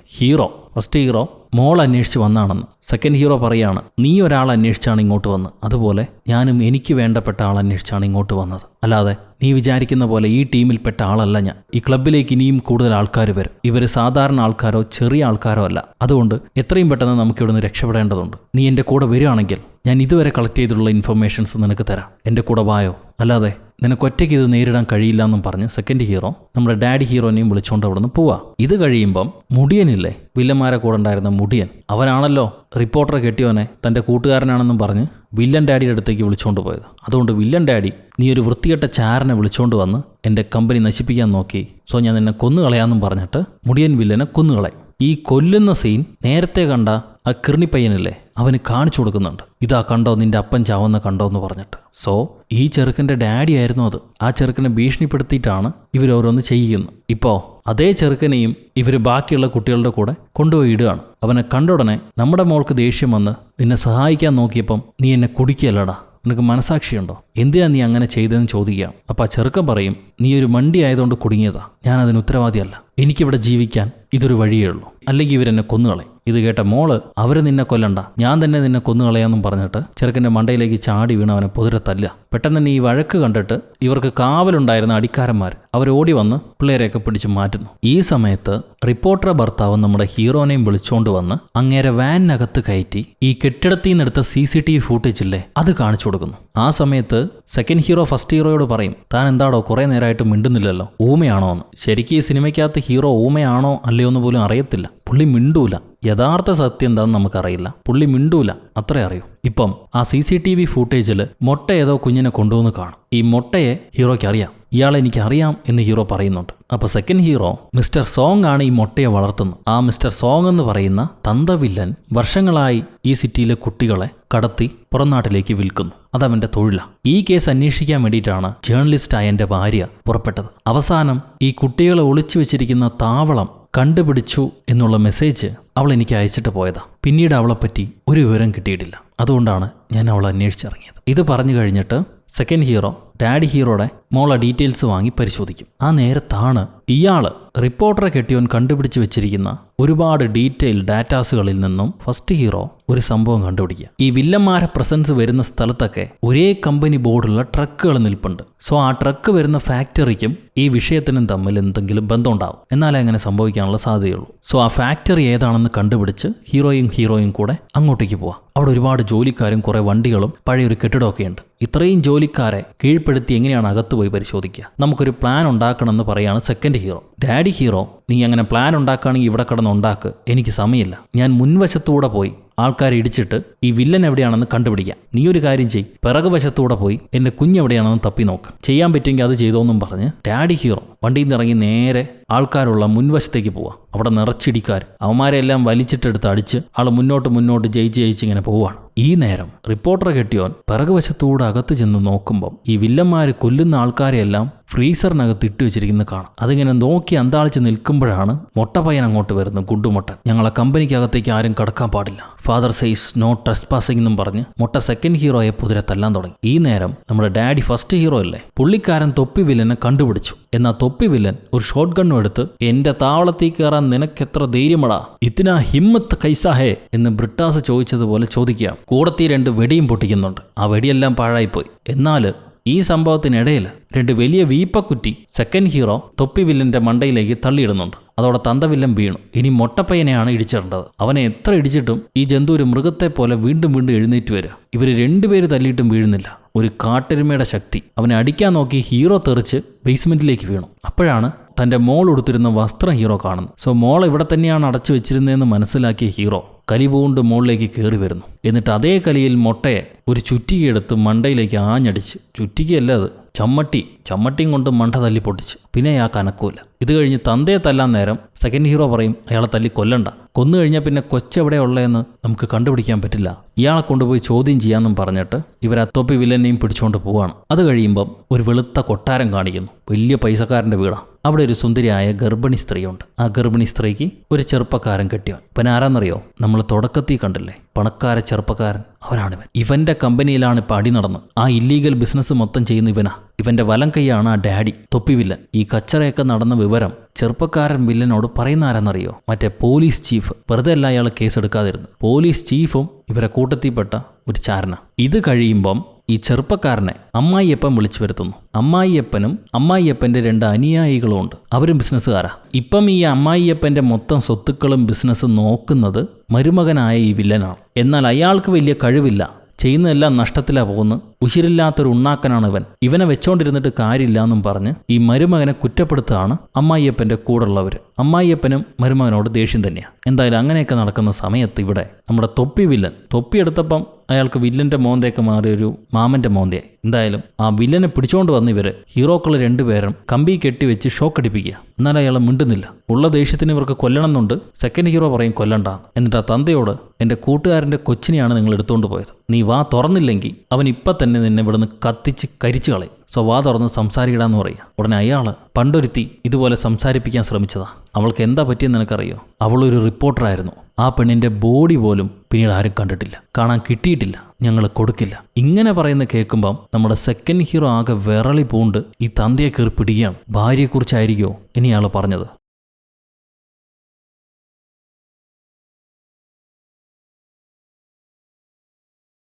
ഫസ്റ്റ് ഹീറോ മോൾ അന്വേഷിച്ച് വന്നാണെന്ന്. സെക്കൻഡ് ഹീറോ പറയാണ്, നീ ഒരാൾ അന്വേഷിച്ചാണ് ഇങ്ങോട്ട് വന്നത്, അതുപോലെ ഞാനും എനിക്ക് വേണ്ടപ്പെട്ട ആൾ അന്വേഷിച്ചാണ് ഇങ്ങോട്ട് വന്നത്. അല്ലാതെ നീ വിചാരിക്കുന്ന പോലെ ഈ ടീമിൽപ്പെട്ട ആളല്ല ഞാൻ. ഈ ക്ലബിലേക്ക് ഇനിയും കൂടുതൽ ആൾക്കാർ വരും. ഇവർ സാധാരണ ആൾക്കാരോ ചെറിയ ആൾക്കാരോ അല്ല. അതുകൊണ്ട് എത്രയും പെട്ടെന്ന് നമുക്ക് ഇവിടുന്ന് രക്ഷപ്പെടേണ്ടതുണ്ട്. നീ എൻ്റെ കൂടെ വരികയാണെങ്കിൽ ഞാൻ ഇതുവരെ കളക്ട് ചെയ്തിട്ടുള്ള ഇൻഫർമേഷൻസ് നിനക്ക് തരാം. എൻ്റെ കൂടെ വായോ, അല്ലാതെ നിനക്ക് ഒറ്റയ്ക്ക് ഇത് നേരിടാൻ കഴിയില്ല എന്നും പറഞ്ഞ് സെക്കൻഡ് ഹീറോ നമ്മുടെ ഡാഡി ഹീറോനെയും വിളിച്ചുകൊണ്ട് അവിടെ നിന്ന് പോവാ. ഇത് കഴിയുമ്പം മുടിയനില്ലേ, വില്ലന്മാരെ കൂടെ ഉണ്ടായിരുന്ന മുടിയൻ, അവനാണല്ലോ റിപ്പോർട്ടറെ കെട്ടിയോനെ തൻ്റെ കൂട്ടുകാരനാണെന്നും പറഞ്ഞ് വില്ലൻ ഡാഡിയുടെ അടുത്തേക്ക് വിളിച്ചുകൊണ്ട് പോയത്. അതുകൊണ്ട് വില്ലൻ ഡാഡി, നീ ഒരു വൃത്തികെട്ട ചാരനെ വിളിച്ചുകൊണ്ട് വന്ന് എൻ്റെ കമ്പനി നശിപ്പിക്കാൻ നോക്കി, സോ ഞാൻ നിന്നെ കൊന്നുകളയാന്നും പറഞ്ഞിട്ട് മുടിയൻ വില്ലനെ കൊന്നുകളയും. ഈ കൊല്ലുന്ന സീൻ നേരത്തെ കണ്ട ആ കിർണിപ്പയ്യനില്ലേ, അവന് കാണിച്ചു കൊടുക്കുന്നുണ്ട്. ഇതാ കണ്ടോ, നിന്റെ അപ്പൻ ചാവുന്ന കണ്ടോ എന്ന് പറഞ്ഞിട്ട്. സോ ഈ ചെറുക്കൻ്റെ ഡാഡി ആയിരുന്നു അത്. ആ ചെറുക്കനെ ഭീഷണിപ്പെടുത്തിയിട്ടാണ് ഇവരോരോന്ന് ചെയ്യുന്നത്. ഇപ്പോൾ അതേ ചെറുക്കനെയും ഇവർ ബാക്കിയുള്ള കുട്ടികളുടെ കൂടെ കൊണ്ടുപോയി ഇടുകയാണ്. അവനെ കണ്ട ഉടനെ നമ്മുടെ മോൾക്ക് ദേഷ്യം വന്ന് നിന്നെ സഹായിക്കാൻ നോക്കിയപ്പം നീ എന്നെ കുടിക്കുകയല്ലടാ, നിനക്ക് മനസാക്ഷിയുണ്ടോ, എന്തിനാ നീ അങ്ങനെ ചെയ്തതെന്ന് ചോദിക്കാം. അപ്പം ആ ചെറുക്കൻ പറയും, നീ ഒരു മണ്ടി ആയതുകൊണ്ട് കുടുങ്ങിയതാ, ഞാനതിന് ഉത്തരവാദിയല്ല, എനിക്കിവിടെ ജീവിക്കാൻ ഇതൊരു വഴിയേ ഉള്ളൂ, അല്ലെങ്കിൽ ഇവരെന്നെ കൊന്നുകളയും. ഇത് കേട്ട മോള്, അവർ നിന്നെ കൊല്ലണ്ട, ഞാൻ തന്നെ നിന്നെ കൊന്നുകളയാന്നും പറഞ്ഞിട്ട് ചെറുക്കൻ്റെ മണ്ടയിലേക്ക് ചാടി വീണ് അവനെ പൊതിരെ തല്ലുക. പെട്ടെന്ന് തന്നെ ഈ വഴക്ക് കണ്ടിട്ട് ഇവർക്ക് കാവലുണ്ടായിരുന്ന അടിക്കാരന്മാർ അവരോടി വന്ന് പിള്ളേരെയൊക്കെ പിടിച്ച് മാറ്റുന്നു. ഈ സമയത്ത് റിപ്പോർട്ടറെ ഭർത്താവ് നമ്മുടെ ഹീറോനെയും വിളിച്ചോണ്ട് വന്ന് അങ്ങേരെ വാനിനകത്ത് കയറ്റി ഈ കെട്ടിടത്തിൽ നിന്നെടുത്ത CCTV ഫൂട്ടേജ് ഇല്ലേ അത് കാണിച്ചു കൊടുക്കുന്നു. ആ സമയത്ത് സെക്കൻഡ് ഹീറോ ഫസ്റ്റ് ഹീറോയോട് പറയും, താൻ എന്താടോ കുറേ നേരമായിട്ട് മിണ്ടുന്നില്ലല്ലോ, ഊമയാണോ എന്ന്. ശരിക്കും ഈ സിനിമയ്ക്കകത്ത് ഹീറോ ഊമയാണോ അല്ലയോ എന്ന് പോലും അറിയത്തില്ല. പുള്ളി മിണ്ടൂല. യഥാർത്ഥ സത്യം എന്താണെന്ന് നമുക്കറിയില്ല. പുള്ളി മിണ്ടൂല, അത്രേ അറിയൂ. ഇപ്പം ആ CCTV ഫൂട്ടേജിൽ മൊട്ട ഏതോ കുഞ്ഞിനെ കൊണ്ടുവന്ന് കാണും. ഈ മൊട്ടയെ ഹീറോയ്ക്ക് അറിയാം. ഇയാളെ എനിക്കറിയാം എന്ന് ഹീറോ പറയുന്നുണ്ട്. അപ്പോൾ സെക്കൻഡ് ഹീറോ മിസ്റ്റർ സോങ് ആണ് ഈ മൊട്ടയെ വളർത്തുന്നത്. ആ മിസ്റ്റർ സോങ് എന്ന് പറയുന്ന തന്തവില്ലൻ വർഷങ്ങളായി ഈ സിറ്റിയിലെ കുട്ടികളെ കടത്തി പുറംനാട്ടിലേക്ക് വിൽക്കുന്നു. അതവൻ്റെ തൊഴിലാണ്. ഈ കേസ് അന്വേഷിക്കാൻ വേണ്ടിയിട്ടാണ് ജേർണലിസ്റ്റായ എൻ്റെ ഭാര്യ പുറപ്പെട്ടത്. അവസാനം ഈ കുട്ടികളെ ഒളിച്ചു വെച്ചിരിക്കുന്ന താവളം കണ്ടുപിടിച്ചു എന്നുള്ള മെസ്സേജ് അവൾ എനിക്ക് അയച്ചിട്ട് പോയതാ. പിന്നീട് അവളെപ്പറ്റി ഒരു വിവരം കിട്ടിയിട്ടില്ല. അതുകൊണ്ടാണ് ഞാൻ അവളെ അന്വേഷിച്ചിറങ്ങിയത്. ഇത് പറഞ്ഞു കഴിഞ്ഞിട്ട് സെക്കൻഡ് ഹീറോ ഡാഡി ഹീറോയുടെ മോളെ ഡീറ്റെയിൽസ് വാങ്ങി പരിശോധിക്കും. ആ നേരത്താണ് ഇയാള് റിപ്പോർട്ടറെ കെട്ടിയോൻ കണ്ടുപിടിച്ച് വെച്ചിരിക്കുന്ന ഒരുപാട് ഡീറ്റെയിൽ ഡാറ്റാസുകളിൽ നിന്നും ഫസ്റ്റ് ഹീറോ ഒരു സംഭവം കണ്ടുപിടിക്കുക. ഈ വില്ലന്മാരെ പ്രസൻസ് വരുന്ന സ്ഥലത്തൊക്കെ ഒരേ കമ്പനി ബോർഡുള്ള ട്രക്കുകൾ നിൽപ്പുണ്ട്. സോ ആ ട്രക്ക് വരുന്ന ഫാക്ടറിക്കും ഈ വിഷയത്തിനും തമ്മിൽ എന്തെങ്കിലും ബന്ധമുണ്ടാവും. എന്നാലേ അങ്ങനെ സംഭവിക്കാനുള്ള സാധ്യതയുള്ളൂ. സോ ആ ഫാക്ടറി ഏതാണെന്ന് കണ്ടുപിടിച്ച് ഹീറോയും കൂടെ അങ്ങോട്ടേക്ക് പോവാം. അവിടെ ഒരുപാട് ജോലിക്കാരും കുറെ വണ്ടികളും പഴയൊരു കെട്ടിടമൊക്കെ ഉണ്ട്. ഇത്രയും ജോലിക്കാരെ കീഴ്പ്പെടുത്തി എങ്ങനെയാണ് അകത്ത് പോയി പരിശോധിക്കുക? നമുക്കൊരു പ്ലാൻ ഉണ്ടാക്കണമെന്ന് പറയാണ് സെക്കൻഡ് ഹീറോ. ഡാഡി ഹീറോ, നീ അങ്ങനെ പ്ലാൻ ഉണ്ടാക്കുകയാണെങ്കിൽ ഇവിടെ കിടന്ന് ഉണ്ടാക്ക്, എനിക്ക് സമയമില്ല. ഞാൻ മുൻവശത്തൂടെ പോയി ആൾക്കാരെ ഇടിച്ചിട്ട് ഈ വില്ലൻ എവിടെയാണെന്ന് കണ്ടുപിടിക്കാം. നീ ഒരു കാര്യം ചെയ്യ്, പിറകു വശത്തൂടെ പോയി എൻ്റെ കുഞ്ഞെവിടെയാണെന്ന് തപ്പി നോക്ക്. ചെയ്യാൻ പറ്റുമെങ്കിൽ അത് ചെയ്തോന്നും പറഞ്ഞ് ഡാഡി ഹീറോ വണ്ടിയിൽ നിന്ന് ഇറങ്ങി നേരെ ആൾക്കാരുള്ള മുൻവശത്തേക്ക് പോവാം. അവിടെ നിറച്ചിടിക്കാർ അവന്മാരെല്ലാം വലിച്ചിട്ടെടുത്ത് അടിച്ച് ആൾ മുന്നോട്ട് ജയിച്ച് ഇങ്ങനെ പോവാണ്. ഈ നേരം റിപ്പോർട്ടറെ കെട്ടിയോൻ പിറകുവശത്തൂടെ അകത്ത് ചെന്ന് നോക്കുമ്പം ഈ വില്ലന്മാർ കൊല്ലുന്ന ആൾക്കാരെയെല്ലാം ഫ്രീസറിനകത്ത് ഇട്ട് വെച്ചിരിക്കുന്നത് കാണാം. അതിങ്ങനെ നോക്കി അന്താളിച്ച് നിൽക്കുമ്പോഴാണ് മൊട്ടപ്പയ്യൻ അങ്ങോട്ട് വരുന്നത്. ഗുഡുമൊട്ടൻ, ഞങ്ങളെ കമ്പനിക്കകത്തേക്ക് ആരും കടക്കാൻ പാടില്ല, ഫാദർ സെയ്സ് നോ ട്രസ്പാസിംഗ് എന്നും പറഞ്ഞ് മൊട്ട സെക്കൻഡ് ഹീറോയെ കുതിരെ തല്ലാൻ തുടങ്ങി. ഈ നേരം നമ്മുടെ ഡാഡി ഫസ്റ്റ് ഹീറോ അല്ലേ, പുള്ളിക്കാരൻ തൊപ്പി വില്ലനെ കണ്ടുപിടിച്ചു. എന്നാൽ തൊപ്പി വില്ലൻ ഒരു ഷോട്ട് ഗണ്ണും എടുത്ത് എന്റെ താവളത്തിൽ കയറാൻ നിനക്കെത്ര ധൈര്യമടാ, ഇത്തിനാ ഹിമ്മത്ത് കൈസാഹേ എന്ന് ബ്രിട്ടാസ് ചോദിച്ചതുപോലെ ചോദിക്കുക. കൂടത്തി 2 വെടിയും പൊട്ടിക്കുന്നുണ്ട്. ആ വെടിയെല്ലാം പാഴായിപ്പോയി. എന്നാൽ ഈ സംഭവത്തിനിടയിൽ 2 വലിയ വീപ്പക്കുറ്റി സെക്കൻഡ് ഹീറോ തൊപ്പി വില്ലന്റെ മണ്ടയിലേക്ക് തള്ളിയിടുന്നുണ്ട്. അതോടെ തന്തവില്ലൻ വീണു. ഇനി മൊട്ടപ്പയ്യനെയാണ് ഇടിച്ചിടേണ്ടത്. അവനെ എത്ര ഇടിച്ചിട്ടും ഈ ജന്തു ഒരു മൃഗത്തെ പോലെ വീണ്ടും എഴുന്നേറ്റ് വരിക. ഇവർ 2 പേര് തല്ലിയിട്ടും വീഴുന്നില്ല. ഒരു കാട്ടെരുമയുടെ ശക്തി. അവനെ അടിക്കാൻ നോക്കി ഹീറോ തെറിച്ച് ബേസ്മെന്റിലേക്ക് വീണു. അപ്പോഴാണ് തൻ്റെ മോൾ ഉടുത്തിരുന്ന വസ്ത്രം ഹീറോ കാണുന്നു. സോ മോൾ ഇവിടെ തന്നെയാണ് അടച്ചു വെച്ചിരുന്നതെന്ന് മനസ്സിലാക്കിയ ഹീറോ കലി പൂണ്ട് മുകളിലേക്ക് കയറി വരുന്നു. എന്നിട്ട് അതേ കലിയിൽ മൊട്ടയെ ഒരു ചുറ്റികയെടുത്ത് മണ്ടയിലേക്ക് ആഞ്ഞടിച്ച്, ചുറ്റികയല്ല അത്, ചമ്മട്ടിയും കൊണ്ട് മണ്ട തല്ലി പൊട്ടിച്ച്. പിന്നെ അയാൾക്ക് അനക്കൂല. ഇത് കഴിഞ്ഞ് തന്തയെ തല്ലാൻ നേരം സെക്കൻഡ് ഹീറോ പറയും അയാളെ തല്ലി കൊല്ലണ്ട, കൊന്നു കഴിഞ്ഞാൽ പിന്നെ കൊച്ചെവിടെയുള്ളതെന്ന് നമുക്ക് കണ്ടുപിടിക്കാൻ പറ്റില്ല, ഇയാളെ കൊണ്ടുപോയി ചോദ്യം ചെയ്യാമെന്നും പറഞ്ഞിട്ട് ഇവർ തൊപ്പി വില്ലനെയും പിടിച്ചുകൊണ്ട് പോവാണ്. അത് കഴിയുമ്പം ഒരു വെളുത്ത കൊട്ടാരം കാണിക്കുന്നു. വലിയ പൈസക്കാരൻ്റെ വീടാണ്. അവിടെ ഒരു സുന്ദരിയായ ഗർഭിണി സ്ത്രീയുണ്ട്. ആ ഗർഭിണി സ്ത്രീക്ക് ഒരു ചെറുപ്പക്കാരൻ കെട്ടിയവൻ. ഇവൻ ആരാന്നറിയോ? നമ്മൾ തുടക്കത്തിൽ കണ്ടില്ലേ, പണക്കാര ചെറുപ്പക്കാരൻ. അവനാണിവൻ. ഇവന്റെ കമ്പനിയിലാണ് ഇപ്പം അടി നടന്ന്. ആ ഇല്ലീഗൽ ബിസിനസ് മൊത്തം ചെയ്യുന്ന ഇവനാ. ഇവന്റെ വലം കൈയാണ് ആ ഡാഡി തൊപ്പി വില്ലൻ. ഈ കച്ചറയൊക്കെ നടന്ന വിവരം ചെറുപ്പക്കാരൻ വില്ലനോട് പറയുന്ന ആരാന്നറിയോ? മറ്റേ പോലീസ് ചീഫ്. വെറുതെ അല്ല അയാൾ കേസെടുക്കാതിരുന്നു. പോലീസ് ചീഫും ഇവരെ കൂട്ടത്തിൽപ്പെട്ട ഒരു ചാരന. ഇത് കഴിയുമ്പം ഈ ചെറുപ്പക്കാരനെ അമ്മായിയപ്പൻ വിളിച്ചു വരുത്തുന്നു. അമ്മായിയപ്പനും അമ്മായിയപ്പൻ്റെ 2 അനുയായികളും ഉണ്ട്. അവരും ബിസിനസ്സുകാരാ. ഇപ്പം ഈ അമ്മായിയപ്പൻ്റെ മൊത്തം സ്വത്തുക്കളും ബിസിനസ്സും നോക്കുന്നത് മരുമകനായ ഈ വില്ലനാണ്. എന്നാൽ അയാൾക്ക് വലിയ കഴിവില്ല. ചെയ്യുന്നതെല്ലാം നഷ്ടത്തിലാ പോകുന്നു. ഉശിരില്ലാത്തൊരു ഉണ്ണാക്കനാണ് ഇവൻ. ഇവനെ വെച്ചോണ്ടിരുന്നിട്ട് കാര്യമില്ല എന്നും പറഞ്ഞ് ഈ മരുമകനെ കുറ്റപ്പെടുത്തുകയാണ് അമ്മായിയപ്പൻ്റെ കൂടെയുള്ളവർ. അമ്മായിയപ്പനും മരുമകനോട് ദേഷ്യം തന്നെയാണ്. എന്തായാലും അങ്ങനെയൊക്കെ നടക്കുന്ന സമയത്ത് ഇവിടെ നമ്മുടെ തൊപ്പി വില്ലൻ തൊപ്പി എടുത്തപ്പം അയാൾക്ക് വില്ലൻ്റെ മോന്തയൊക്കെ മാറി ഒരു മാമൻ്റെ മോന്തയായി. എന്തായാലും ആ വില്ലനെ പിടിച്ചോണ്ട് വന്ന് ഇവർ ഹീറോക്കൾ 2 പേരും കമ്പി കെട്ടിവെച്ച് ഷോക്ക് അടിപ്പിക്കുക. എന്നാലും അയാൾ മിണ്ടുന്നില്ല. ഉള്ള ദേഷ്യത്തിന് ഇവർക്ക് കൊല്ലണമെന്നുണ്ട്. സെക്കൻഡ് ഹീറോ പറയും കൊല്ലണ്ട. എന്നിട്ട് ആ തന്തയോട് എൻ്റെ കൂട്ടുകാരൻ്റെ കൊച്ചിനെയാണ് നിങ്ങൾ എടുത്തുകൊണ്ട് പോയത്, നീ വാ തുറന്നില്ലെങ്കിൽ അവൻ ഇപ്പം തന്നെ നിന്നെ ഇവിടുന്ന് കത്തിച്ച് കരിച്ചു കളയും. സോ വാ തുറന്ന് സംസാരിക്കടാന്ന് പറയുക. ഉടനെ അയാൾ പണ്ടൊരുത്തി ഇതുപോലെ സംസാരിപ്പിക്കാൻ ശ്രമിച്ചതാ. അവൾക്ക് എന്താ പറ്റിയെന്ന് നിനക്കറിയോ? അവളൊരു റിപ്പോർട്ടറായിരുന്നു. ആ പെണ്ണിൻ്റെ ബോഡി പോലും പിന്നീട് ആരും കണ്ടിട്ടില്ല, കാണാൻ കിട്ടിയിട്ടില്ല, ഞങ്ങൾ കൊടുക്കില്ല. ഇങ്ങനെ പറയുന്ന കേൾക്കുമ്പം നമ്മുടെ സെക്കൻഡ് ഹീറോ ആകെ വിറളി പൂണ്ട് ഈ തന്തയെ കയറി പിടിക്കുകയാണ്. ഭാര്യയെക്കുറിച്ചായിരിക്കുമോ ഇനി അയാൾ പറഞ്ഞത്?